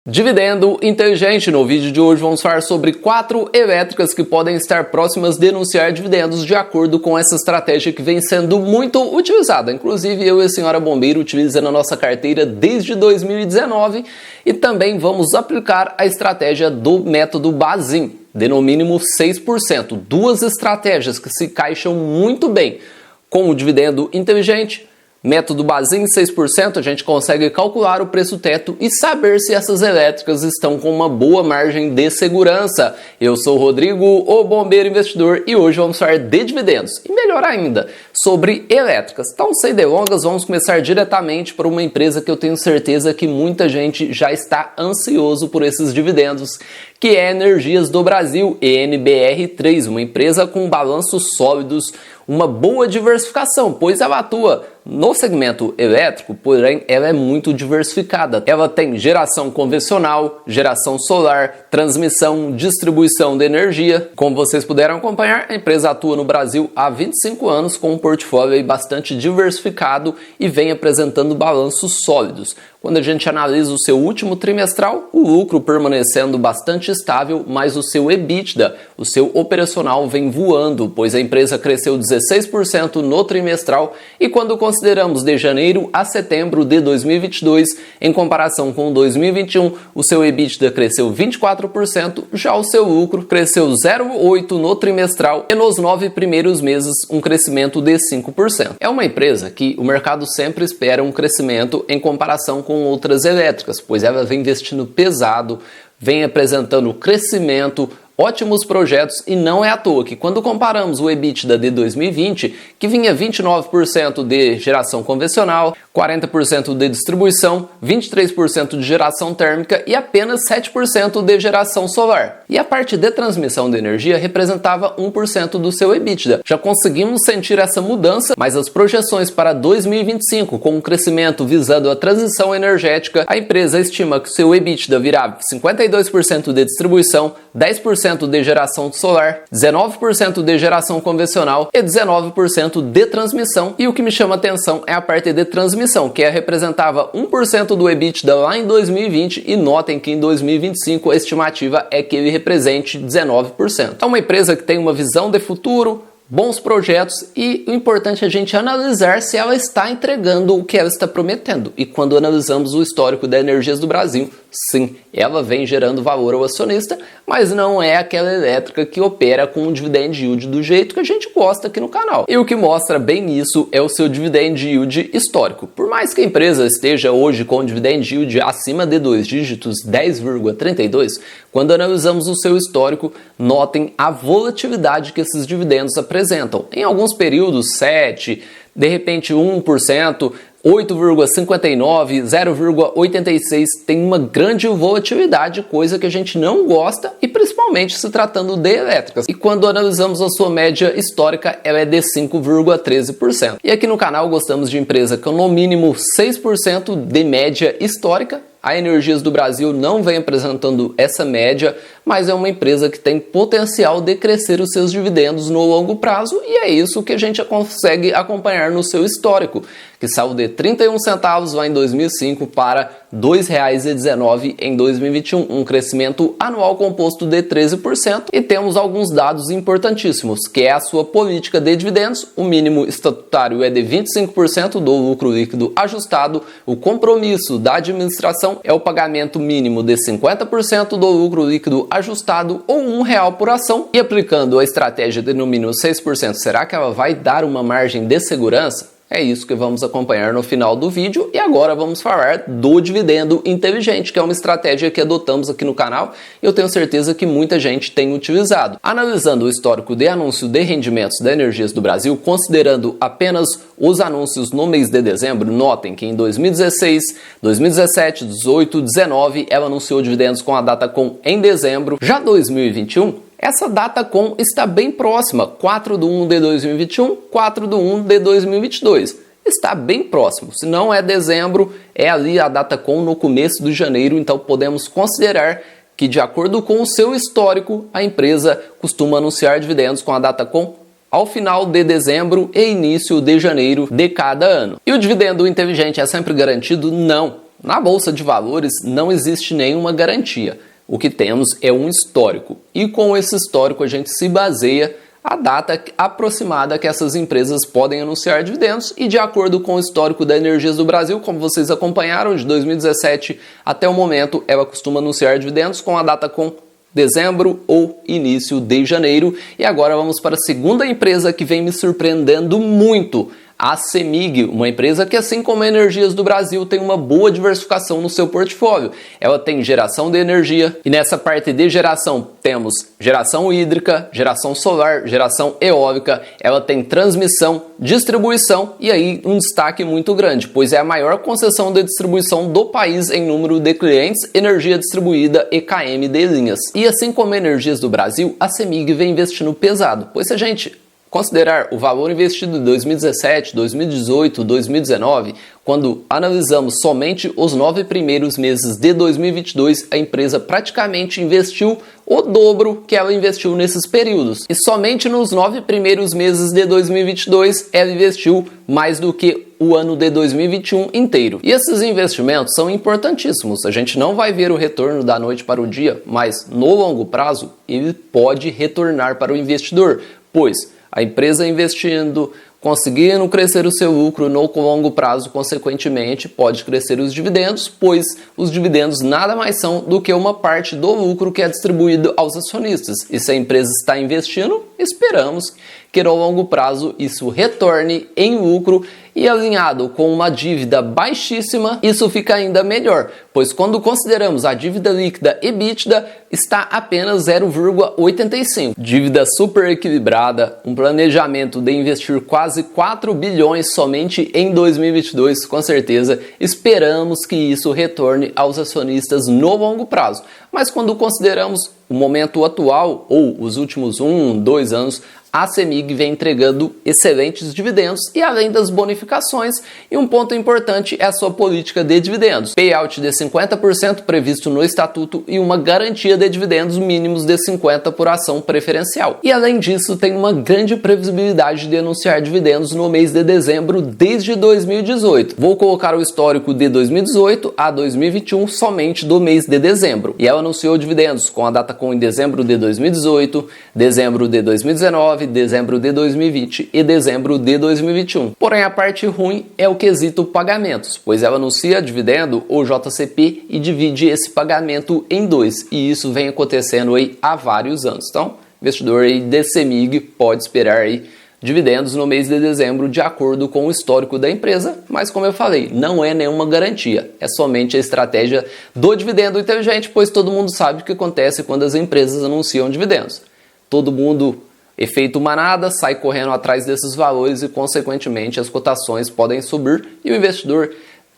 Dividendo inteligente. No vídeo de hoje vamos falar sobre 4 elétricas que podem estar próximas de anunciar dividendos de acordo com essa estratégia que vem sendo muito utilizada. Inclusive eu e a senhora Bombeiro utilizando a nossa carteira desde 2019 e também vamos aplicar a estratégia do método Bazin, de no mínimo 6%. Duas estratégias que se encaixam muito bem com o dividendo inteligente. Método Bazin 6%, a gente consegue calcular o preço teto e saber se essas elétricas estão com uma boa margem de segurança. Eu sou o Rodrigo, o Bombeiro Investidor, e hoje vamos falar de dividendos. E melhor ainda, sobre elétricas. Então, sem delongas, vamos começar diretamente por uma empresa que eu tenho certeza que muita gente já está ansioso por esses dividendos, que é Energias do Brasil, ENBR3, uma empresa com balanços sólidos, uma boa diversificação, pois ela atua no segmento elétrico, porém ela é muito diversificada. Ela tem geração convencional, geração solar, transmissão, distribuição de energia. Como vocês puderam acompanhar, a empresa atua no Brasil há 25 anos com um portfólio bastante diversificado e vem apresentando balanços sólidos. Quando a gente analisa o seu último trimestral, o lucro permanecendo bastante estável, mas o seu EBITDA, o seu operacional, vem voando, pois a empresa cresceu 16% no trimestral e quando consideramos de janeiro a setembro de 2022, em comparação com 2021, o seu EBITDA cresceu 24%, já o seu lucro cresceu 0,8% no trimestral e nos 9 primeiros meses um crescimento de 5%. É uma empresa que o mercado sempre espera um crescimento em comparação com outras elétricas, pois ela vem investindo pesado, vem apresentando crescimento, ótimos projetos e não é à toa que quando comparamos o EBITDA de 2020, que vinha 29% de geração convencional, 40% de distribuição, 23% de geração térmica e apenas 7% de geração solar. E a parte de transmissão de energia representava 1% do seu EBITDA. Já conseguimos sentir essa mudança, mas as projeções para 2025, com um crescimento visando a transição energética, a empresa estima que seu EBITDA virá 52% de distribuição, 10% de geração solar, 19% de geração convencional e 19% de transmissão. E o que me chama a atenção é a parte de transmissão, que representava 1% do EBITDA lá em 2020 e notem que em 2025 a estimativa é que ele represente 19%. É uma empresa que tem uma visão de futuro, bons projetos e o importante é a gente analisar se ela está entregando o que ela está prometendo. E quando analisamos o histórico da Energias do Brasil, sim, ela vem gerando valor ao acionista, mas não é aquela elétrica que opera com um dividend yield do jeito que a gente gosta aqui no canal. E o que mostra bem isso é o seu dividend yield histórico. Por mais que a empresa esteja hoje com um dividend yield acima de 2 dígitos, 10,32, quando analisamos o seu histórico, notem a volatilidade que esses dividendos apresentam. Em alguns períodos, 7%, de repente 1%, 8,59%, 0,86% tem uma grande volatilidade, coisa que a gente não gosta e principalmente se tratando de elétricas. E quando analisamos a sua média histórica, ela é de 5,13%. E aqui no canal gostamos de empresa com no mínimo 6% de média histórica. A Energias do Brasil não vem apresentando essa média, mas é uma empresa que tem potencial de crescer os seus dividendos no longo prazo e é isso que a gente consegue acompanhar no seu histórico, que saiu de 31 centavos lá em 2005 para R$ 2,19 em 2021, um crescimento anual composto de 13%. E temos alguns dados importantíssimos, que é a sua política de dividendos. O mínimo estatutário é de 25% do lucro líquido ajustado, o compromisso da administração é o pagamento mínimo de 50% do lucro líquido ajustado ou R$1 por ação. E aplicando a estratégia de no mínimo 6%, será que ela vai dar uma margem de segurança? É isso que vamos acompanhar no final do vídeo e agora vamos falar do dividendo inteligente, que é uma estratégia que adotamos aqui no canal e eu tenho certeza que muita gente tem utilizado. Analisando o histórico de anúncio de rendimentos da Energias do Brasil, considerando apenas os anúncios no mês de dezembro, notem que em 2016, 2017, 18, 19 ela anunciou dividendos com a data com em dezembro. Já 2021, essa data com está bem próxima, 4/1 de 2021, 4/1 de 2022. Está bem próximo, se não é dezembro, é ali a data com no começo de janeiro, então podemos considerar que de acordo com o seu histórico, a empresa costuma anunciar dividendos com a data com ao final de dezembro e início de janeiro de cada ano. E o dividendo inteligente é sempre garantido? Não. Na Bolsa de Valores não existe nenhuma garantia. O que temos é um histórico. E com esse histórico a gente se baseia a data aproximada que essas empresas podem anunciar dividendos e de acordo com o histórico da Energias do Brasil, como vocês acompanharam, de 2017 até o momento, ela costuma anunciar dividendos com a data com dezembro ou início de janeiro. E agora vamos para a segunda empresa que vem me surpreendendo muito, a CEMIG, uma empresa que, assim como a Energias do Brasil, tem uma boa diversificação no seu portfólio. Ela tem geração de energia e nessa parte de geração temos geração hídrica, geração solar, geração eólica, ela tem transmissão, distribuição e aí um destaque muito grande, pois é a maior concessão de distribuição do país em número de clientes, energia distribuída e km de linhas. E assim como a Energias do Brasil, a CEMIG vem investindo pesado, pois se a gente considerar o valor investido em 2017, 2018, 2019, quando analisamos somente os 9 primeiros meses de 2022, a empresa praticamente investiu o dobro que ela investiu nesses períodos. E somente nos 9 primeiros meses de 2022, ela investiu mais do que o ano de 2021 inteiro. E esses investimentos são importantíssimos. A gente não vai ver o retorno da noite para o dia, mas no longo prazo ele pode retornar para o investidor, pois a empresa investindo, conseguindo crescer o seu lucro no longo prazo, consequentemente, pode crescer os dividendos, pois os dividendos nada mais são do que uma parte do lucro que é distribuído aos acionistas. E se a empresa está investindo, esperamos que no longo prazo isso retorne em lucro e alinhado com uma dívida baixíssima, isso fica ainda melhor, pois quando consideramos a dívida líquida EBITDA, está apenas 0,85. Dívida super equilibrada, um planejamento de investir quase 4 bilhões somente em 2022, com certeza esperamos que isso retorne aos acionistas no longo prazo. Mas quando consideramos o momento atual, ou os últimos 2 anos, a CEMIG vem entregando excelentes dividendos e além das bonificações, e um ponto importante é a sua política de dividendos. Payout de 50% previsto no estatuto e uma garantia de dividendos mínimos de 50% por ação preferencial. E além disso, tem uma grande previsibilidade de anunciar dividendos no mês de dezembro desde 2018. Vou colocar o histórico de 2018 a 2021 somente do mês de dezembro. E ela anunciou dividendos com a data em dezembro de 2018, dezembro de 2019, dezembro de 2020 e dezembro de 2021. Porém, a parte ruim é o quesito pagamentos, pois ela anuncia dividendo ou JCP e divide esse pagamento em 2, e isso vem acontecendo aí há vários anos. Então, investidor aí de CEMIG pode esperar aí dividendos no mês de dezembro de acordo com o histórico da empresa, mas como eu falei, não é nenhuma garantia, é somente a estratégia do dividendo inteligente, pois todo mundo sabe o que acontece quando as empresas anunciam dividendos. Todo mundo, efeito manada, sai correndo atrás desses valores e consequentemente as cotações podem subir e o investidor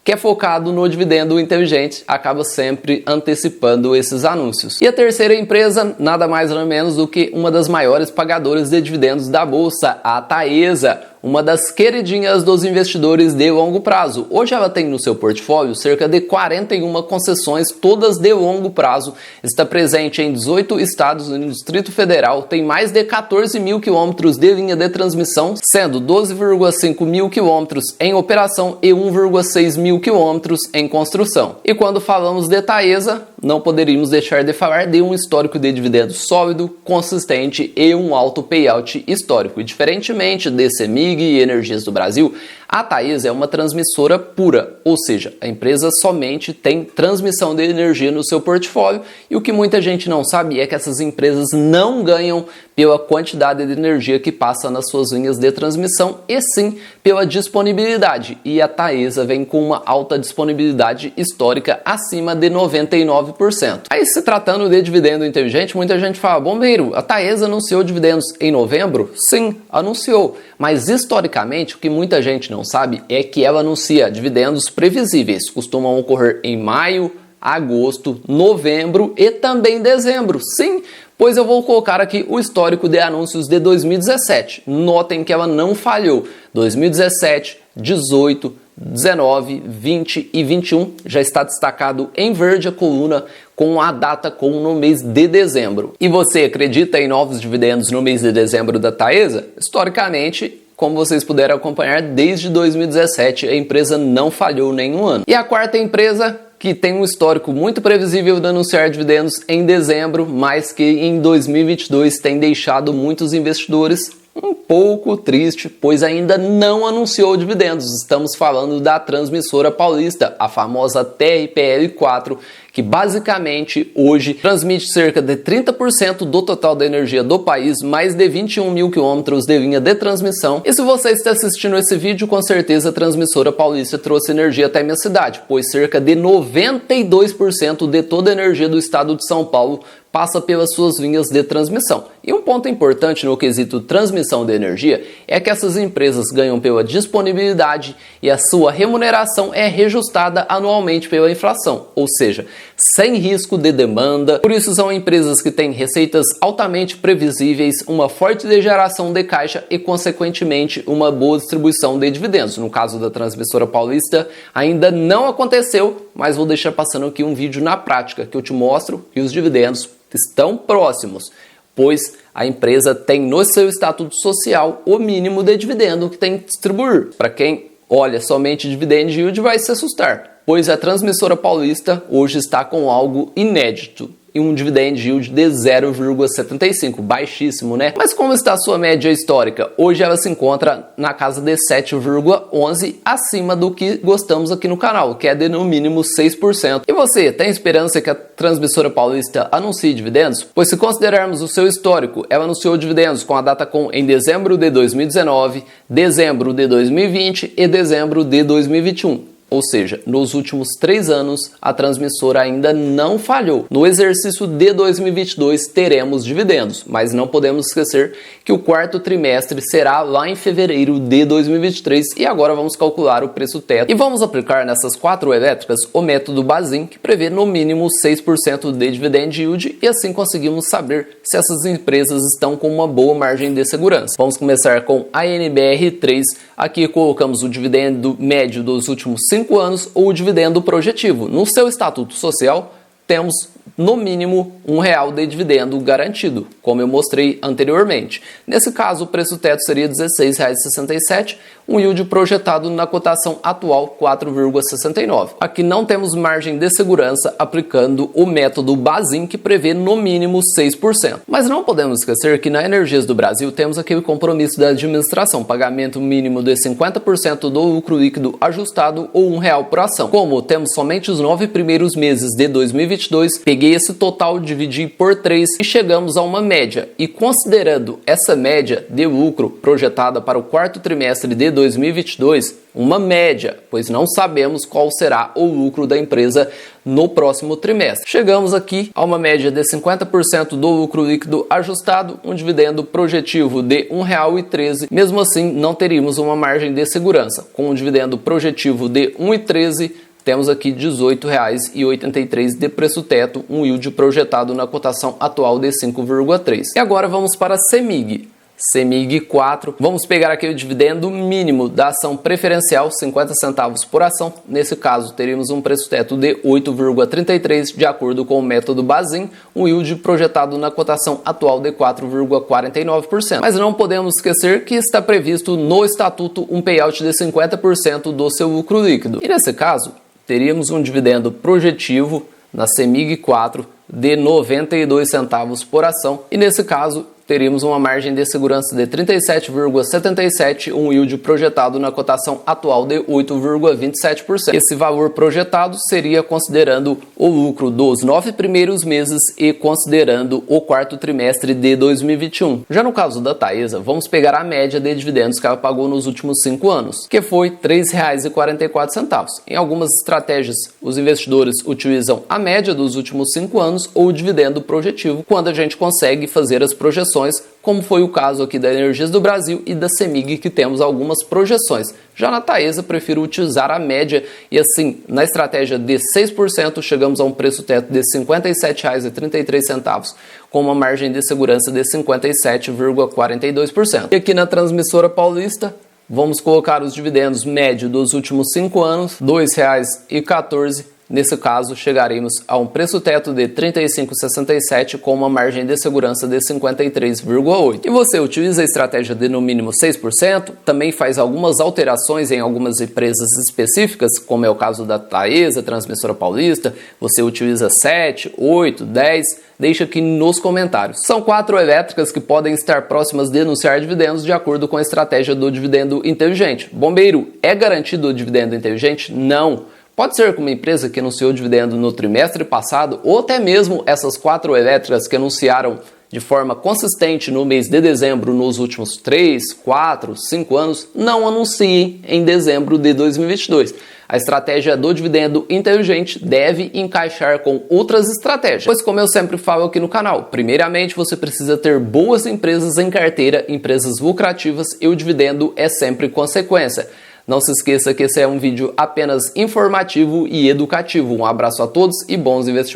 que é focado no dividendo inteligente acaba sempre antecipando esses anúncios. E a terceira empresa, nada mais nada menos do que uma das maiores pagadoras de dividendos da Bolsa, a Taesa, uma das queridinhas dos investidores de longo prazo. Hoje ela tem no seu portfólio cerca de 41 concessões, todas de longo prazo, está presente em 18 estados no Distrito Federal, tem mais de 14 mil quilômetros de linha de transmissão, sendo 12,5 mil quilômetros em operação e 1,6 mil quilômetros em construção. E quando falamos de Taesa, não poderíamos deixar de falar de um histórico de dividendos sólido, consistente e um alto payout histórico. E diferentemente de CEMIG e Energias do Brasil, a Taesa é uma transmissora pura, ou seja, a empresa somente tem transmissão de energia no seu portfólio, e o que muita gente não sabe é que essas empresas não ganham pela quantidade de energia que passa nas suas linhas de transmissão, e sim pela disponibilidade, e a Taesa vem com uma alta disponibilidade histórica acima de 99%. Aí, se tratando de dividendo inteligente, muita gente fala: bombeiro, a Taesa anunciou dividendos em novembro? Sim, anunciou, mas historicamente o que muita gente não sabe é que ela anuncia dividendos previsíveis, costumam ocorrer em maio, agosto, novembro e também dezembro. Sim, pois eu vou colocar aqui o histórico de anúncios de 2017. Notem que ela não falhou. 2017, 18, 19, 20 e 21 já está destacado em verde a coluna com a data no mês de dezembro. E você acredita em novos dividendos no mês de dezembro da Taesa? Historicamente, como vocês puderam acompanhar, desde 2017 a empresa não falhou nenhum ano. E a quarta empresa, que tem um histórico muito previsível de anunciar dividendos em dezembro, mas que em 2022 tem deixado muitos investidores um pouco triste, pois ainda não anunciou dividendos. Estamos falando da Transmissora Paulista, a famosa TRPL4, que basicamente hoje transmite cerca de 30% do total da energia do país, mais de 21 mil quilômetros de linha de transmissão. E se você está assistindo esse vídeo, com certeza a Transmissora Paulista trouxe energia até minha cidade, pois cerca de 92% de toda a energia do estado de São Paulo passa pelas suas linhas de transmissão. E um ponto importante no quesito transmissão de energia é que essas empresas ganham pela disponibilidade e a sua remuneração é reajustada anualmente pela inflação, ou seja, sem risco de demanda. Por isso são empresas que têm receitas altamente previsíveis, uma forte geração de caixa e, consequentemente, uma boa distribuição de dividendos. No caso da Transmissora Paulista, ainda não aconteceu, mas vou deixar passando aqui um vídeo na prática que eu te mostro que os dividendos estão próximos, pois a empresa tem no seu estatuto social o mínimo de dividendo que tem que distribuir. Para quem olha somente dividend yield vai se assustar, pois a Transmissora Paulista hoje está com algo inédito e um dividend yield de 0,75, baixíssimo, né? Mas como está a sua média histórica? Hoje ela se encontra na casa de 7,11, acima do que gostamos aqui no canal, que é de no mínimo 6%. E você, tem esperança que a Transmissora Paulista anuncie dividendos? Pois se considerarmos o seu histórico, ela anunciou dividendos com a data em dezembro de 2019, dezembro de 2020 e dezembro de 2021. Ou seja, nos últimos 3 anos, a transmissora ainda não falhou. No exercício de 2022, teremos dividendos, mas não podemos esquecer que o quarto trimestre será lá em fevereiro de 2023 e agora vamos calcular o preço teto e vamos aplicar nessas 4 elétricas o método Bazin, que prevê no mínimo 6% de dividend yield e assim conseguimos saber se essas empresas estão com uma boa margem de segurança. Vamos começar com a NBR3. Aqui colocamos o dividendo médio dos últimos 5 anos ou o dividendo projetivo. No seu estatuto social, temos no mínimo R$1 de dividendo garantido, como eu mostrei anteriormente. Nesse caso, o preço teto seria R$ 16,67, um yield projetado na cotação atual 4,69. Aqui não temos margem de segurança aplicando o método Bazin, que prevê no mínimo 6%. Mas não podemos esquecer que na Energias do Brasil temos aquele compromisso da administração, pagamento mínimo de 50% do lucro líquido ajustado ou R$1 por ação. Como temos somente os 9 primeiros meses de 2022, peguei esse total, dividi por 3 e chegamos a uma média. E considerando essa média de lucro projetada para o quarto trimestre de 2022, uma média, pois não sabemos qual será o lucro da empresa no próximo trimestre. Chegamos aqui a uma média de 50% do lucro líquido ajustado, um dividendo projetivo de R$1,13. Mesmo assim, não teríamos uma margem de segurança. Com um dividendo projetivo de R$1,13, temos aqui R$ 18,83 de preço teto, um yield projetado na cotação atual de 5,3. E agora vamos para a CEMIG. CEMIG 4, vamos pegar aqui o dividendo mínimo da ação preferencial, 50 centavos por ação. Nesse caso, teríamos um preço teto de 8,33 de acordo com o método Bazin, um yield projetado na cotação atual de 4,49%. Mas não podemos esquecer que está previsto no estatuto um payout de 50% do seu lucro líquido. E nesse caso, teríamos um dividendo projetivo na CEMIG 4 de 92 centavos por ação. E nesse caso, teríamos uma margem de segurança de 37,77, um yield projetado na cotação atual de 8,27%. Esse valor projetado seria considerando o lucro dos 9 primeiros meses e considerando o quarto trimestre de 2021. Já no caso da Taesa, vamos pegar a média de dividendos que ela pagou nos últimos 5 anos, que foi R$ 3,44. Em algumas estratégias, os investidores utilizam a média dos últimos 5 anos ou o dividendo projetivo, quando a gente consegue fazer as projeções, como foi o caso aqui da Energias do Brasil e da CEMIG, que temos algumas projeções. Já na Taesa, prefiro utilizar a média e assim, na estratégia de 6%, chegamos a um preço teto de R$ 57,33, com uma margem de segurança de 57,42%. E aqui na Transmissora Paulista, vamos colocar os dividendos médios dos últimos 5 anos, R$ 2,14, Nesse caso, chegaremos a um preço teto de R$ 35,67 com uma margem de segurança de 53,8. E você utiliza a estratégia de no mínimo 6%, também faz algumas alterações em algumas empresas específicas, como é o caso da Taesa, Transmissora Paulista, você utiliza 7, 8, 10, deixa aqui nos comentários. São 4 elétricas que podem estar próximas de anunciar dividendos de acordo com a estratégia do dividendo inteligente. Bombeiro, é garantido o dividendo inteligente? Não. Pode ser que uma empresa que anunciou dividendo no trimestre passado, ou até mesmo essas 4 elétricas que anunciaram de forma consistente no mês de dezembro nos últimos 3, 4, 5 anos, não anunciem em dezembro de 2022. A estratégia do dividendo inteligente deve encaixar com outras estratégias, pois como eu sempre falo aqui no canal, primeiramente você precisa ter boas empresas em carteira, empresas lucrativas, e o dividendo é sempre consequência. Não se esqueça que esse é um vídeo apenas informativo e educativo. Um abraço a todos e bons investimentos.